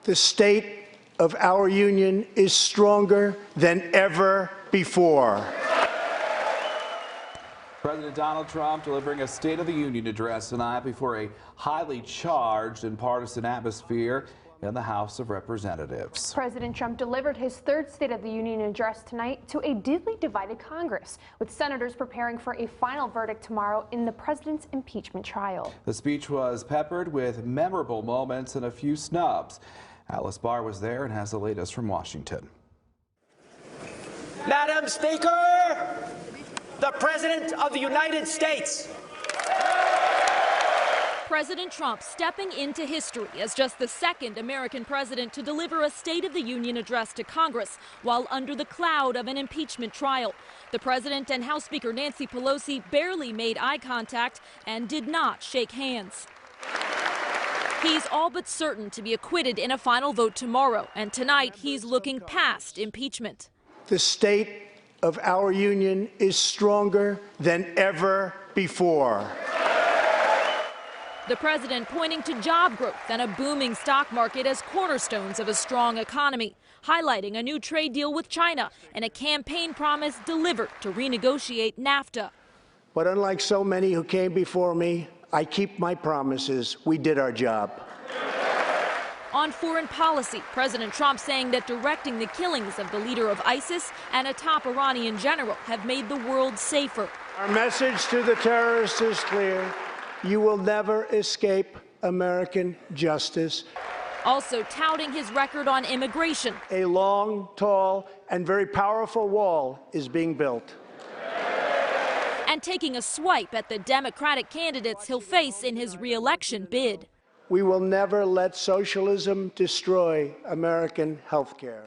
The state of our union is stronger than ever before. President Donald Trump delivering a State of the Union address tonight before a highly charged and partisan atmosphere in the House of Representatives. President Trump delivered his third State of the Union address tonight to a deeply divided Congress, with senators preparing for a final verdict tomorrow in the president's impeachment trial. The speech was peppered with memorable moments and a few snubs. Alice Barr was there and has the latest from Washington. Madam Speaker, the President of the United States. President Trump stepping into history as just the second American president to deliver a State of the Union address to Congress while under the cloud of an impeachment trial. The president and House Speaker Nancy Pelosi barely made eye contact and did not shake hands. He's all but certain to be acquitted in a final vote tomorrow, and tonight he's looking past impeachment. The state of our union is stronger than ever before. The president pointing to job growth and a booming stock market as cornerstones of a strong economy, highlighting a new trade deal with China and a campaign promise delivered to renegotiate NAFTA. But unlike so many who came before me, I keep my promises. We did our job. On foreign policy, President Trump saying that directing the killings of the leader of ISIS and a top Iranian general have made the world safer. Our message to the terrorists is clear. You will never escape American justice. Also touting his record on immigration. A long, tall, and very powerful wall is being built. And taking a swipe at the Democratic candidates he'll face in his re-election bid. We will never let socialism destroy American health care.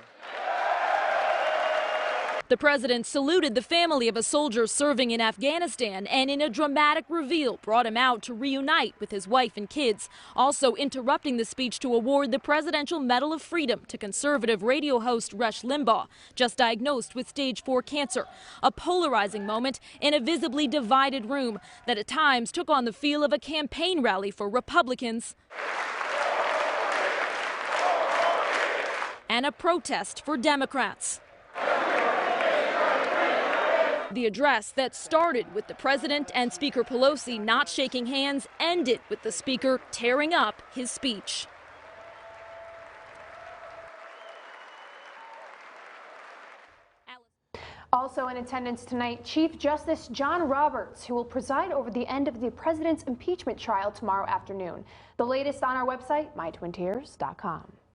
The president saluted the family of a soldier serving in Afghanistan and in a dramatic reveal brought him out to reunite with his wife and kids, also interrupting the speech to award the Presidential Medal of Freedom to conservative radio host Rush Limbaugh, just diagnosed with stage 4 cancer, a polarizing moment in a visibly divided room that at times took on the feel of a campaign rally for Republicans and a protest for Democrats. The address that started with the president and Speaker Pelosi not shaking hands ended with the speaker tearing up his speech. Also in attendance tonight, Chief Justice John Roberts, who will preside over the end of the president's impeachment trial tomorrow afternoon. The latest on our website, mytwintiers.com.